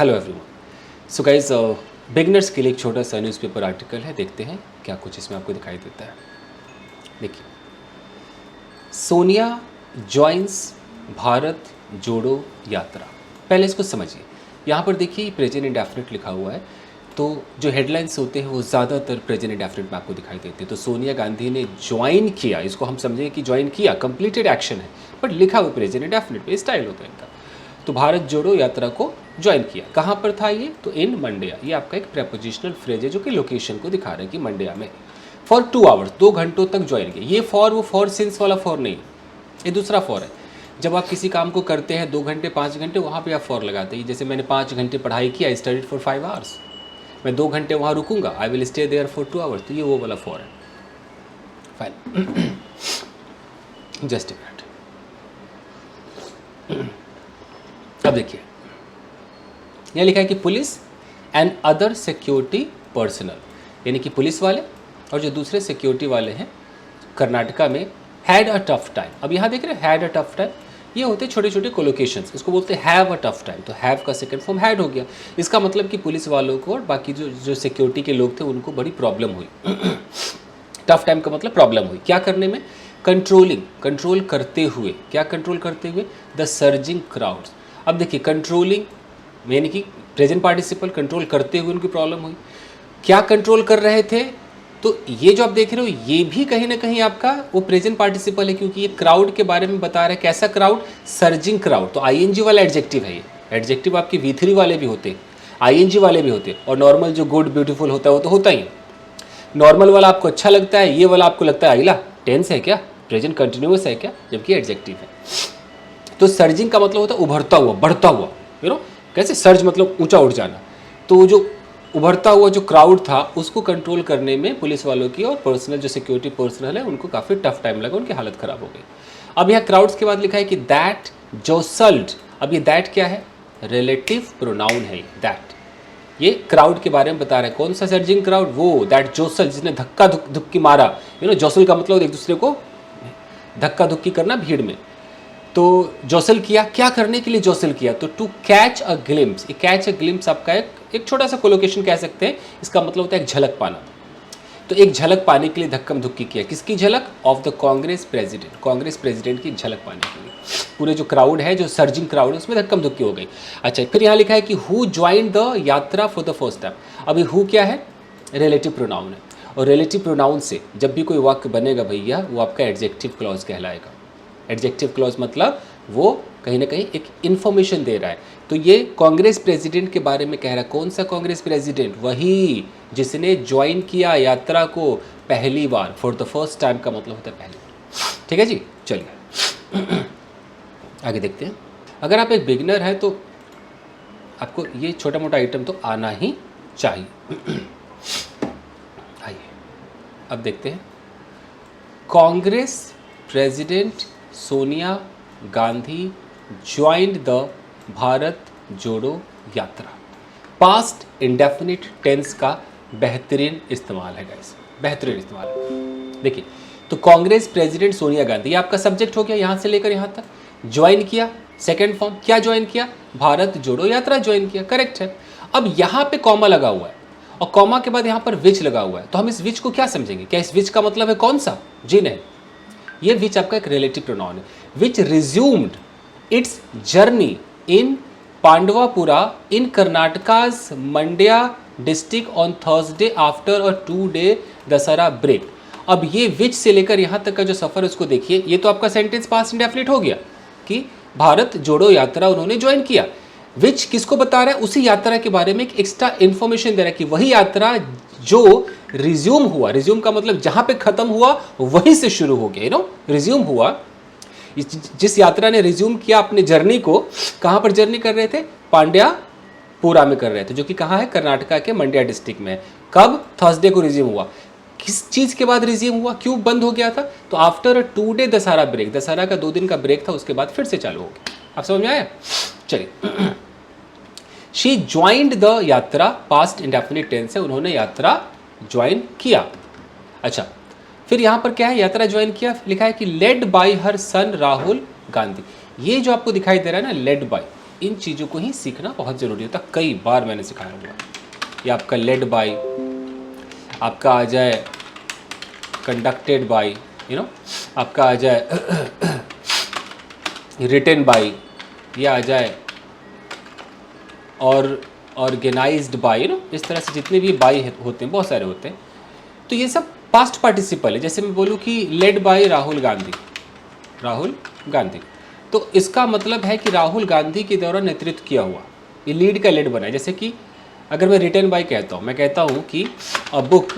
Hello everyone. So guys, beginners के लिए एक छोटा सा न्यूज़पेपर आर्टिकल है, देखते हैं क्या कुछ इसमें आपको दिखाई देता है। देखिए, सोनिया जॉइंस भारत जोड़ो यात्रा। पहले इसको समझिए। यहाँ पर देखिए प्रेजेंट इंडेफिनिट लिखा हुआ है, तो जो हेडलाइंस होते हैं वो ज़्यादातर प्रेजेंट इंडेफिनिट में आपको दिखाई देते हैं। तो सोनिया गांधी ने ज्वाइन किया, इसको हम समझेंगे कि ज्वाइन किया, कंप्लीटेड एक्शन है, बट लिखा हुआ प्रेजेंट इंडेफिनिट में, स्टाइल होता है इनका। तो भारत जोड़ो यात्रा को ज्वाइन किया। कहाँ पर था ये? तो इन मंडिया। ये आपका एक प्रेपोजिशनल फ्रेज है जो कि लोकेशन को दिखा रहा है कि मंडिया में। फॉर 2 आवर्स, 2 घंटों तक ज्वाइन किया। ये फॉर वो फॉर सिंस वाला फॉर नहीं है, ये दूसरा फॉर है। जब आप किसी काम को करते हैं 2 घंटे 5 घंटे, वहाँ पे आप फॉर लगाते हैं। जैसे मैंने 5 घंटे पढ़ाई किया, आई स्टडीड फॉर 5 आवर्स, मैं 2 घंटे वहाँ रुकूंगा, I will stay there for 2 hours. तो ये वो वाला फॉर है। Fine, just a minute. अब देखिए, यह लिखा है कि police and other security personnel, यानी कि पुलिस वाले और जो दूसरे सिक्योरिटी वाले हैं कर्नाटका में, हैड अ टफ टाइम। अब यहाँ देख रहे हैं हैड अ टफ टाइम, ये होते हैं छोटे छोटे कोलोकेशंस, इसको बोलते हैं हैव अ टफ टाइम। तो हैव का सेकंड फॉर्म हैड हो गया। इसका मतलब कि पुलिस वालों को और बाकी जो सिक्योरिटी के लोग थे उनको बड़ी प्रॉब्लम हुई। टफ टाइम का मतलब प्रॉब्लम हुई क्या करने में? कंट्रोलिंग, कंट्रोल करते हुए। क्या कंट्रोल करते हुए? The surging crowds. अब देखिए, कंट्रोलिंग यानी कि प्रेजेंट पार्टिसिपल, कंट्रोल करते हुए उनकी प्रॉब्लम हुई। क्या कंट्रोल कर रहे थे? तो ये जो आप देख रहे हो ये भी कहीं ना कहीं आपका वो प्रेजेंट पार्टिसिपल है, क्योंकि ये क्राउड के बारे में बता रहा है। कैसा क्राउड? Surging crowd. तो आईएनजी वाला एडजेक्टिव है ये। एडजेक्टिव आपके V3 वाले भी होते हैं, आईएनजी वाले भी होते हैं, और नॉर्मल जो गुड ब्यूटीफुल होता है वो तो होता ही है। नॉर्मल वाला आपको अच्छा लगता है, ये वाला आपको लगता है आइला टेंस है क्या, प्रेजेंट कंटिन्यूअस है क्या, जबकि एडजेक्टिव है। तो सर्जिंग का मतलब होता है उभरता हुआ, बढ़ता हुआ। कैसे? सर्ज मतलब ऊंचा उठ जाना। तो जो उभरता हुआ जो क्राउड था उसको कंट्रोल करने में पुलिस वालों की और पर्सनल जो सिक्योरिटी पर्सनल है उनको काफ़ी टफ टाइम लगा, उनकी हालत ख़राब हो गई। अब यहाँ क्राउड्स के बाद लिखा है कि दैट जोसल्ड। अब ये दैट क्या है? रिलेटिव प्रोनाउन है दैट। ये क्राउड के बारे में बता रहा है। कौन सा सर्जिंग क्राउड? वो दैट जोसल, जिसने धक्का धुक्की मारा। जोसल का मतलब एक दूसरे को धक्का धुक्की करना भीड़ में। तो जोसल किया, क्या करने के लिए जोसल किया? तो टू कैच अ ग्लिम्स। ये कैच अ ग्लिम्स आपका एक छोटा सा कोलोकेशन कह सकते हैं। इसका मतलब होता है एक झलक पाना। तो एक झलक पाने के लिए धक्कम धुक्की किया। किसकी झलक? Of the Congress president. Congress president की झलक पाने के लिए पूरे जो क्राउड है, जो सर्जिंग क्राउड है, उसमें धक्कम धुक्की हो गई। अच्छा, फिर यहाँ लिखा है कि हु ज्वाइन द यात्रा फॉर द फर्स्ट टाइम। अभी हु क्या है? रिलेटिव प्रोनाउन है, और रिलेटिव प्रोनाउन से जब भी कोई वाक्य बनेगा भैया, वो आपका एडजेक्टिव क्लॉज कहलाएगा। एडजेक्टिव क्लॉज मतलब वो कहीं ना कहीं एक इन्फॉर्मेशन दे रहा है। तो ये कांग्रेस प्रेसिडेंट के बारे में कह रहा है। कौन सा कांग्रेस प्रेसिडेंट? वही जिसने ज्वाइन किया यात्रा को पहली बार। फॉर द फर्स्ट टाइम का मतलब होता है पहली बार। ठीक है जी, चलिए आगे देखते हैं। अगर आप एक बिगिनर हैं तो आपको ये छोटा मोटा आइटम तो आना ही चाहिए। आइए अब देखते हैं। Congress president Sonia Gandhi joined the Bharat जोड़ो यात्रा। पास्ट इंडेफिनिट टेंस का बेहतरीन इस्तेमाल है गाइस, बेहतरीन इस्तेमाल है। देखिए, तो कांग्रेस प्रेसिडेंट सोनिया गांधी, ये आपका सब्जेक्ट हो गया यहाँ से लेकर यहाँ तक। ज्वाइन किया, सेकेंड फॉर्म। क्या ज्वाइन किया? भारत जोड़ो यात्रा ज्वाइन किया, करेक्ट है। अब यहाँ पे कॉमा लगा हुआ है, और कॉमा के बाद यहाँ पर विच लगा हुआ है। तो हम इस विच को क्या समझेंगे? क्या इस विच का मतलब है कौन सा? जी नहीं, ये विच आपका एक रिलेटिव प्रोनाउन है। Which resumed its journey in Pandavapura in Karnataka's Mandya district on Thursday after a 2-day Dussehra break. अब ये विच से लेकर यहाँ तक का जो सफ़र है उसको देखिए। ये तो आपका सेंटेंस पास्ट इंडेफिनिट हो गया कि भारत जोड़ो यात्रा उन्होंने ज्वाइन किया। विच किसको बता रहा है? उसी यात्रा के बारे में एक एक्स्ट्रा इन्फॉर्मेशन दे रहा है कि वही यात्रा जो रिज्यूम हुआ, रिज्यूम का मतलब जहां पे खत्म हुआ वहीं से शुरू हो गया। रिज्यूम हुआ, जिस यात्रा ने रिज्यूम किया अपने जर्नी को, कहां पर जर्नी कर रहे थे? पांड्यापुरा में कर रहे थे, जो कि कहां है? कर्नाटका के मंड्या डिस्ट्रिक्ट में। कब? थर्सडे को रिज्यूम हुआ। किस चीज के बाद रिज्यूम हुआ? क्यों बंद हो गया था? तो after a 2-day Dussehra break, Dussehra का 2 दिन का ब्रेक था, उसके बाद फिर से चालू हो गया। आप समझ में आया? चलिए, शी ज्वाइंड द यात्रा, पास्ट इंडेफिनिट टेंस है, उन्होंने यात्रा ज्वाइन किया। अच्छा, फिर यहाँ पर क्या है? यात्रा ज्वाइन किया, लिखा है कि लेड बाय हर सन राहुल गांधी। ये जो आपको दिखाई दे रहा है ना, लेड बाय, इन चीज़ों को ही सीखना बहुत ज़रूरी होता है। कई बार मैंने सिखाया हुआ। ये आपका लेड बाई, आपका आ जाए कंडक्टेड बाई, आपका आ जाए रिटन बाई, ये आ जाए और ऑर्गेनाइज्ड बाई, इस तरह से जितने भी बाई होते हैं, बहुत सारे होते हैं। तो ये सब पास्ट पार्टिसिपल है। जैसे मैं बोलूँ कि लेड बाई राहुल गांधी, राहुल गांधी, तो इसका मतलब है कि राहुल गांधी के द्वारा नेतृत्व किया हुआ, ये लीड का लेड बना है। जैसे कि अगर मैं रिटन बाई कहता हूँ, मैं कहता हूँ कि a book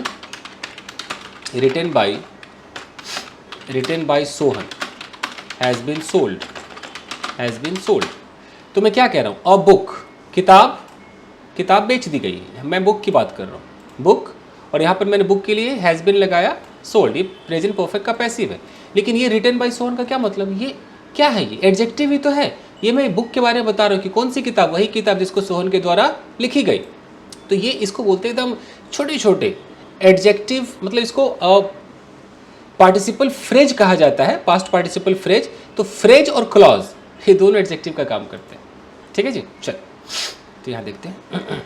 written by Sohan has been sold, तो मैं क्या कह रहा हूँ, अ बुक, किताब बेच दी गई है। मैं बुक की बात कर रहा हूँ, बुक, और यहाँ पर मैंने बुक के लिए हैज़ बीन लगाया, सोल्ड, ये प्रेजेंट परफेक्ट का पैसिव है। लेकिन ये रिटन बाई सोहन का क्या मतलब, ये क्या है, ये एडजेक्टिव ही तो है। ये मैं बुक के बारे में बता रहा हूँ कि कौन सी किताब, वही किताब जिसको सोहन के द्वारा लिखी गई। तो ये इसको बोलते हैं एकदम छोटे छोटे एडजेक्टिव, मतलब इसको पार्टिसिपल फ्रेज कहा जाता है, पास्ट पार्टिसिपल फ्रेज। तो फ्रेज और क्लॉज ये दोनों एडजेक्टिव का काम करते हैं। ठीक है जी, चल तो यहाँ देखते हैं।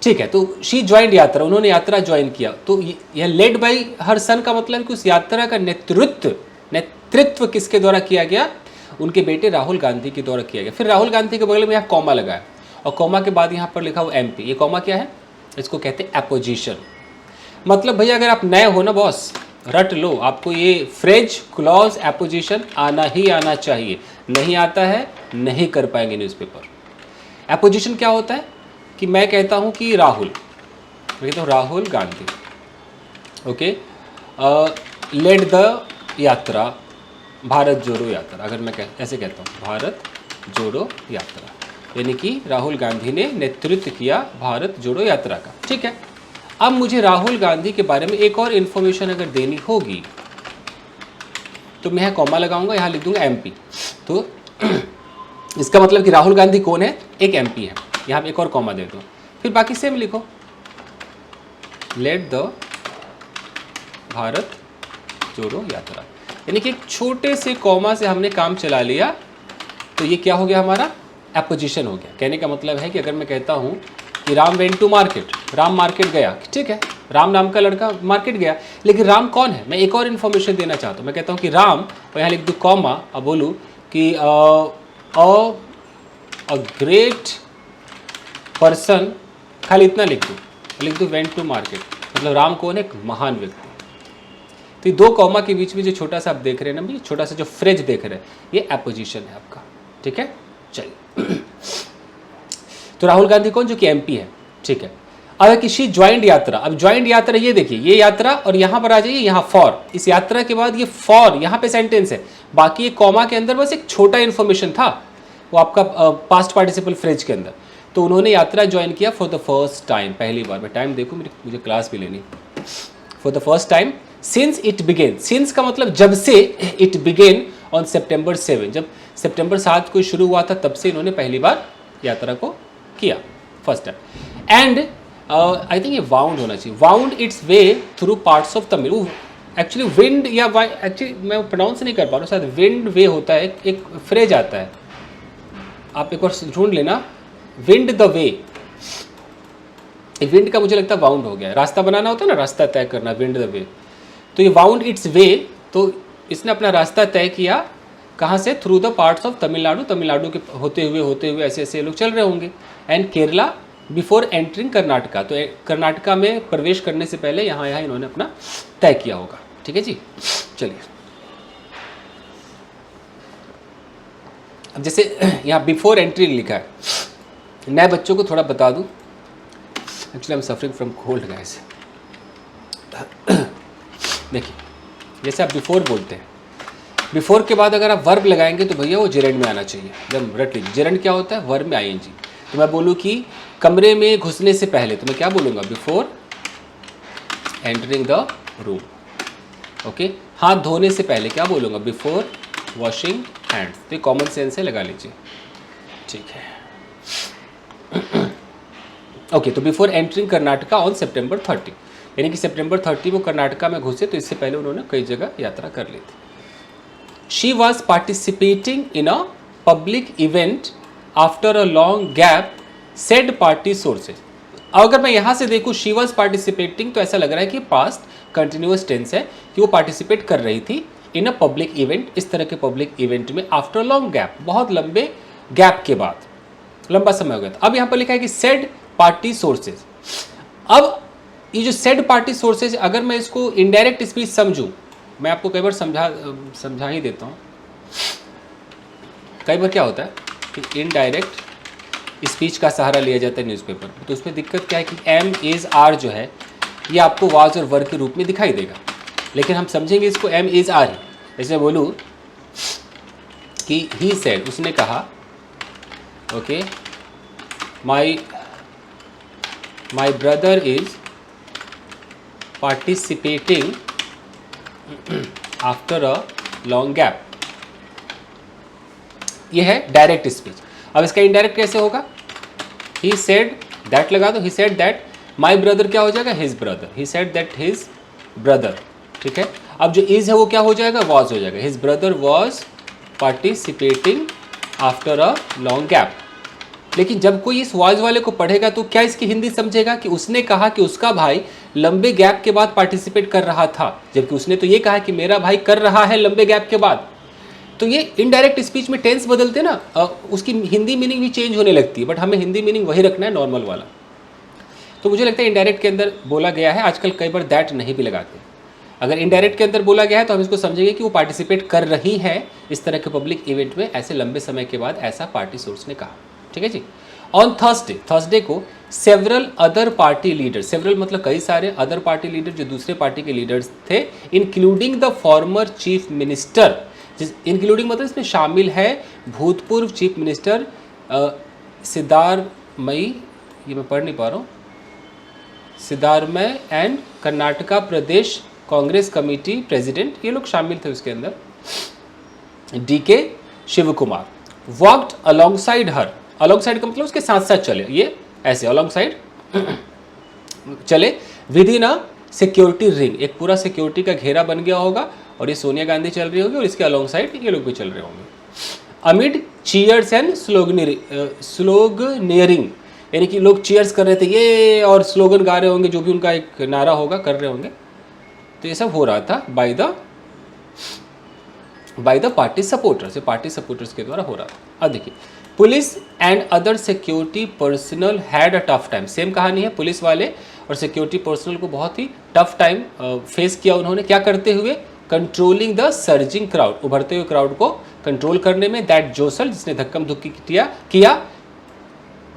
ठीक है, तो शी ज्वाइंड यात्रा, उन्होंने यात्रा ज्वाइन किया। तो यह लेड बाई हर सन का मतलब कि उस यात्रा का नेतृत्व किसके द्वारा किया गया, उनके बेटे राहुल गांधी के द्वारा किया गया। फिर राहुल गांधी के बगल में यहाँ कॉमा लगाया, और कॉमा के बाद यहाँ पर लिखा हुआ MP। ये कॉमा क्या है, इसको कहते हैं एपोजिशन। मतलब भैया अगर आप नए हो ना बॉस, रट लो, आपको ये फ्रेज, क्लॉज, एपोजिशन आना ही आना चाहिए। नहीं आता है, नहीं कर पाएंगे न्यूज़पेपर। एपोजिशन क्या होता है कि मैं कहता हूँ कि राहुल, मैं कहता हूँ Rahul Gandhi, okay, led the Yatra, Bharat जोड़ो यात्रा। अगर मैं ऐसे कहता हूँ भारत जोड़ो यात्रा, यानी कि राहुल गांधी ने नेतृत्व किया भारत जोड़ो यात्रा का। ठीक है, अब मुझे राहुल गांधी के बारे में एक और इन्फॉर्मेशन अगर देनी होगी तो मैं यहाँ कॉमा लगाऊंगा, यहाँ लिख दूंगा MP। तो इसका मतलब कि राहुल गांधी कौन है, एक MP है। यहाँ पे एक और कॉमा दे दो, फिर बाकी सेम लिखो, लेट द भारत जोड़ो यात्रा। यानी कि एक छोटे से कॉमा से हमने काम चला लिया, तो ये क्या हो गया, हमारा एपोजिशन हो गया। कहने का मतलब है कि अगर मैं कहता हूँ कि Ram went to market, Ram market गया, ठीक है, राम नाम का लड़का मार्केट गया, लेकिन राम कौन है, मैं एक और इन्फॉर्मेशन देना चाहता हूँ। मैं कहता हूँ कि राम, और यहाँ लिख दूँ कॉमा, अब बोलूँ कि अ ग्रेट पर्सन, खाली इतना लिख दूँ वेंट टू मार्केट, मतलब राम कौन है, एक महान व्यक्ति। तो ये दो कॉमा के बीच में जो छोटा सा आप देख रहे हैं ना, छोटा सा जो फ्रेज देख रहे हैं, ये एपोजिशन है आपका। ठीक है, चलिए। तो राहुल गांधी कौन, जो कि MP है। ठीक है, अब कि शी ज्वाइंड यात्रा। अब ज्वाइंड यात्रा, ये देखिए, ये यात्रा, और यहाँ पर आ जाइए, यहाँ फॉर, इस यात्रा के बाद ये फॉर, यहाँ पे सेंटेंस है, बाकी ये कॉमा के अंदर बस एक छोटा इन्फॉर्मेशन था, वो आपका पास्ट पार्टिसिपल फ्रेज के अंदर। तो उन्होंने यात्रा ज्वाइन किया फॉर द फर्स्ट टाइम, पहली बार। मैं टाइम देखूँ, मुझे क्लास भी लेनी। For the first time since it began, since का मतलब जब से, इट बिगेन ऑन September 7, जब September 7 को शुरू हुआ था, तब से इन्होंने पहली बार यात्रा को किया, first time. And I think ये वाउंड होना चाहिए, wound it's way through parts of Tamil. Actually wind या एक्चुअली मैं प्रोनाउंस नहीं कर पा रहा हूँ, शायद विंड वे होता है, एक फ्रेज आता है, आप एक बार ढूंढ लेना, विंड द वे। विंड का मुझे लगता है वाउंड हो गया है, रास्ता बनाना होता है ना, रास्ता तय करना, विंड द वे। तो ये वाउंड इट्स वे, तो इसने अपना रास्ता तय किया, कहाँ से, through the parts of Tamil Nadu, Tamil Nadu के होते हुए ऐसे ऐसे लोग चल रहे होंगे। And Kerala before entering Karnataka, तो कर्नाटका में प्रवेश करने से पहले यहाँ इन्होंने अपना तय किया होगा। ठीक है जी, चलिए। अब जैसे यहाँ बिफोर एंट्री लिखा है, नए बच्चों को थोड़ा बता दूँ, actually I am suffering from cold guys. देखिए, जैसे आप बिफोर बोलते हैं, बिफोर के बाद अगर आप वर्ब लगाएंगे तो भैया वो जेरेंड में आना चाहिए, एकदम रट लीजिए। जेरेंड क्या होता है, वर्ब में ING। तो मैं बोलूँ कि कमरे में घुसने से पहले, तो मैं क्या बोलूँगा, before entering the room. Okay, हाथ धोने से पहले क्या बोलूँगा, बिफोर वॉशिंग हैंड्स। तो ये कॉमन सेंस है, लगा लीजिए। ठीक है, ओके। तो before entering Karnataka on September 30, यानी कि September 30 वो कर्नाटका में घुसे, तो इससे पहले उन्होंने कई जगह यात्रा कर ली थी। She was participating in a public event after a long gap said party sources. अगर मैं यहाँ से देखूँ शी वॉज पार्टिसिपेटिंग, तो ऐसा लग रहा है कि पास्ट कंटिन्यूअस टेंस है कि वो पार्टिसिपेट कर रही थी इन अ पब्लिक इवेंट, इस तरह के पब्लिक इवेंट में आफ्टर लॉन्ग गैप, बहुत लंबे गैप के बाद, लंबा समय हो गया था। अब यहाँ पर लिखा है कि सेड पार्टी सोर्सेज। अब ये जो सेड पार्टी सोर्सेज, अगर मैं इसको इनडायरेक्ट स्पीच समझूं, मैं आपको कई बार समझा ही देता हूँ। कई बार क्या होता है कि इनडायरेक्ट स्पीच का सहारा लिया जाता है न्यूज़पेपर में, तो उसमें दिक्कत क्या है कि एम इज़ आर जो है ये आपको वाज और वर्ग के रूप में दिखाई देगा, लेकिन हम समझेंगे इसको एम इज़ आर ही। जैसे बोलूँ कि ही सेड, उसने कहा, okay, my brother is participating after a long gap. ये है डायरेक्ट स्पीच। अब इसका इनडायरेक्ट कैसे होगा? ही सेड दैट लगा दो, he said that, my brother क्या हो जाएगा? His brother, he said that his brother, ठीक है। अब जो इज है वो क्या हो जाएगा? वॉज हो जाएगा, his brother was participating after a long gap. लेकिन जब कोई इस वॉज वाले को पढ़ेगा तो क्या इसकी हिंदी समझेगा कि उसने कहा कि उसका भाई लंबे गैप के बाद पार्टिसिपेट कर रहा था, जबकि उसने तो ये कहा कि मेरा भाई कर रहा है लंबे गैप के बाद। तो ये इनडायरेक्ट स्पीच में टेंस बदलते ना, उसकी हिंदी मीनिंग भी चेंज होने लगती है, बट हमें हिंदी मीनिंग वही रखना है, नॉर्मल वाला। तो मुझे लगता है इनडायरेक्ट के अंदर बोला गया है, आजकल कई बार दैट नहीं भी लगाते। अगर इनडायरेक्ट के अंदर बोला गया है तो हम इसको समझेंगे कि वो पार्टिसिपेट कर रही है इस तरह के पब्लिक इवेंट में ऐसे लंबे समय के बाद, ऐसा पार्टी सोर्स ने कहा, ठीक है जी। ऑन थर्सडे को several other party leader, several मतलब कई सारे, अदर पार्टी लीडर जो दूसरे पार्टी के लीडर्स थे, including the former chief minister, including मतलब इसमें शामिल है भूतपूर्व चीफ मिनिस्टर सिद्धारमई, ये मैं पढ़ नहीं पा रहा हूँ, Siddaramaiah and Karnataka Pradesh Congress committee president, ये लोग शामिल थे उसके अंदर। D K Shiva Kumar walked alongside her, alongside का मतलब उसके साथ साथ चले, ये ऐसे अलोंगसाइड चले, with in a security ring, एक पूरा सिक्योरिटी का घेरा बन गया होगा और ये सोनिया गांधी चल रही होगी और इसके अलोंगसाइड ये लोग भी चल रहे होंगे। अमिड चीयर्स एंड स्लोगनियरिंग, यानी कि लोग चीयर्स कर रहे थे ये और स्लोगन गा रहे होंगे, जो भी उनका एक नारा होगा कर रहे होंगे। तो ये सब हो रहा था बाय द पार्टी सपोर्टर्स, ये पार्टी सपोर्टर्स के द्वारा हो रहा था। अब देखिए, police and other security personal had a tough time, same कहानी है, पुलिस वाले और सिक्योरिटी पर्सनल को बहुत ही टफ टाइम फेस किया उन्होंने, क्या करते हुए? कंट्रोलिंग द सर्जिंग क्राउड, उभरते हुए क्राउड को कंट्रोल करने में। दैट जोसल, जिसने धक्कम धुक्की किया,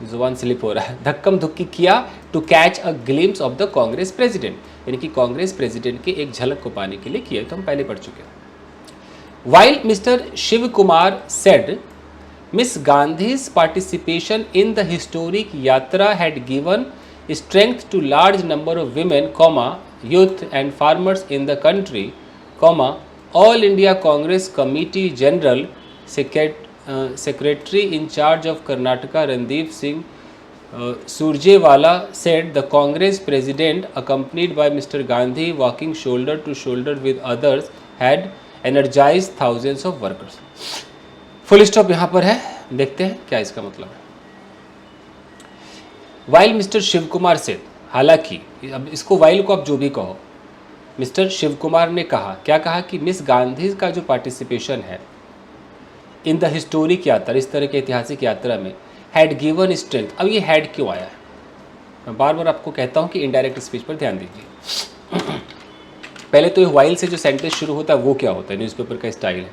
जुबान स्लिप हो रहा है, धक्कम धुक्की किया, to catch a glimpse of the Congress president, यानी कि कांग्रेस प्रेसिडेंट की एक झलक को पाने के लिए किया, तो हम पहले पढ़ चुके हैं। While mister Shiva Kumar said miss Gandhi's participation in the historic yatra had given strength to large number of women, youth and farmers in the country, All India Congress Committee General Secretary in charge of Karnataka Randeep Singh Surjewala said the Congress president, accompanied by Mr. Gandhi walking shoulder to shoulder with others, had energized thousands of workers. Full stop यहाँ पर है, देखते हैं क्या इसका मतलब है। While mister Shiva Kumar से, हालांकि अब इसको वाइल को आप जो भी कहो, मिस्टर शिव कुमार ने कहा, क्या कहा कि मिस गांधी का जो पार्टिसिपेशन है इन द हिस्टोरिक यात्रा, इस तरह की ऐतिहासिक यात्रा में, हैड गिवन स्ट्रेंथ। अब ये हैड क्यों आया है? मैं बार बार आपको कहता हूँ कि इनडायरेक्ट स्पीच पर ध्यान दीजिए। पहले तो ये वाइल से जो सेंटेंस शुरू होता है वो क्या होता है, न्यूज़पेपर का स्टाइल है,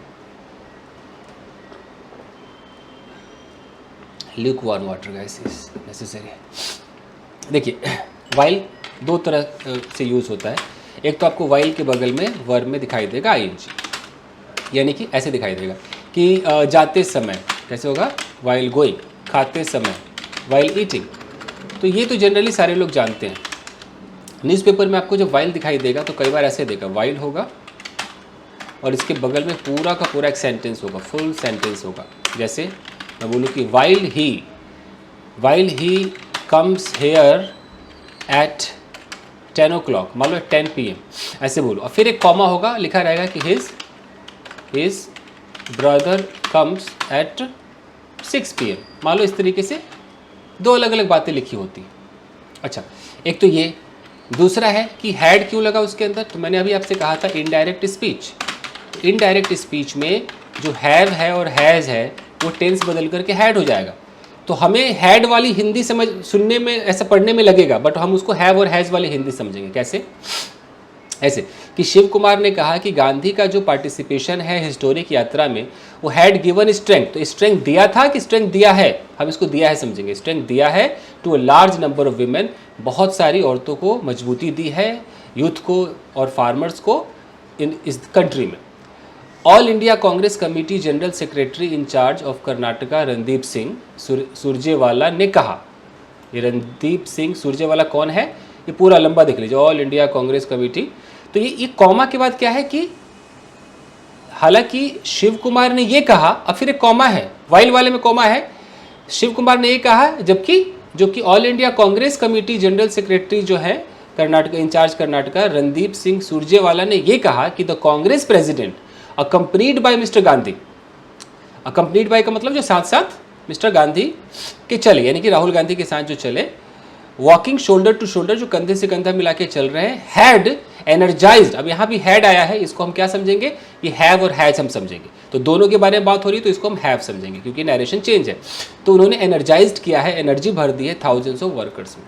Luke warm water guys is necessary. देखिए, वाइल दो तरह से यूज़ होता है। एक तो आपको वाइल के बगल में वर्ब में दिखाई देगा आईएनजी, यानी कि ऐसे दिखाई देगा कि जाते समय कैसे होगा, वाइल गोइंग, खाते समय, वाइल ईटिंग। तो ये तो जनरली सारे लोग जानते हैं। न्यूज़पेपर में आपको जब वाइल दिखाई देगा तो कई बार ऐसे देगा, वाइल होगा और इसके बगल में पूरा का पूरा एक सेंटेंस होगा, फुल सेंटेंस होगा। जैसे मैं बोलूँ कि while he comes here at 10 o'clock, मान लो 10 PM, ऐसे बोलो। और फिर एक कॉमा होगा, लिखा रहेगा कि his brother comes at 6 PM, मान लो इस तरीके से 2 अलग अलग बातें लिखी होती हैं। अच्छा, एक तो ये, दूसरा है कि हैड क्यों लगा उसके अंदर, तो मैंने अभी आपसे कहा था इनडायरेक्ट स्पीच। इनडायरेक्ट स्पीच में जो हैव है और हैज़ है वो टेंस बदल करके हैड हो जाएगा। तो हमें हैड वाली हिंदी समझ सुनने में, ऐसा पढ़ने में लगेगा, बट हम उसको हैव और हैज़ वाली हिंदी समझेंगे। कैसे? ऐसे कि शिव कुमार ने कहा कि गांधी का जो पार्टिसिपेशन है हिस्टोरिक यात्रा में वो हैड गिवन स्ट्रेंथ, तो स्ट्रेंथ दिया था कि स्ट्रेंथ दिया है, हम इसको दिया है समझेंगे। स्ट्रेंथ दिया है to a large number of women, बहुत सारी औरतों को मजबूती दी है, यूथ को और फार्मर्स को इन इस कंट्री में। All India Congress committee general secretary in charge of Karnataka Randeep Singh Surjewala ने कहा, ये रणदीप सिंह सुरजेवाला कौन है, ये पूरा लंबा देख लीजिए, ऑल इंडिया कांग्रेस कमेटी। तो ये कॉमा के बाद क्या है कि हालांकि शिव कुमार ने ये कहा, अब फिर एक कॉमा है, वाइल वाले में कॉमा है, शिव कुमार ने ये कहा, जबकि जो कि all India Congress committee general secretary जो है कर्नाटका इंचार्ज कर्नाटका रणदीप सिंह सुरजेवाला ने ये कहा कि the Congress president accompanied by mister Gandhi, accompanied by का मतलब जो साथ साथ मिस्टर गांधी के चले, यानी कि राहुल गांधी के साथ जो चले, वॉकिंग शोल्डर टू शोल्डर, जो कंधे से कंधा मिला के चल रहे हैं, हैड एनर्जाइज्ड। अब यहाँ भी हैड आया है, इसको हम क्या समझेंगे, ये हैव और हैज हम समझेंगे। तो दोनों के बारे में बात हो रही है तो इसको हम हैव समझेंगे क्योंकि नरेशन चेंज है। तो उन्होंने एनर्जाइज्ड किया है, एनर्जी भर दी है थाउजेंड्स ऑफ वर्कर्स में।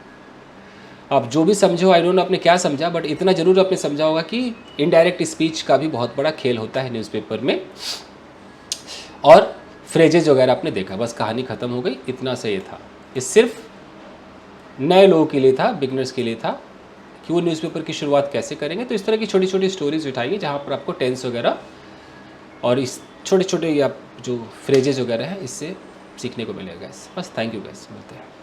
आप जो भी समझो, आई डोंट नो आपने क्या समझा, बट इतना जरूर आपने समझा होगा कि इनडायरेक्ट स्पीच का भी बहुत बड़ा खेल होता है न्यूज़पेपर में। और फ्रेजेज वगैरह आपने देखा, बस कहानी खत्म हो गई, इतना सा ये था। ये सिर्फ नए लोगों के लिए था, बिगनर्स के लिए था कि वो न्यूज़पेपर की शुरुआत कैसे करेंगे। तो इस तरह की छोटी छोटी स्टोरीज उठाइए जहाँ पर आपको टेंस वगैरह और इस छोटे छोटे या जो फ्रेजेज वगैरह हैं इससे सीखने को मिलेगा। बस थैंक यू गाइस, मिलते हैं।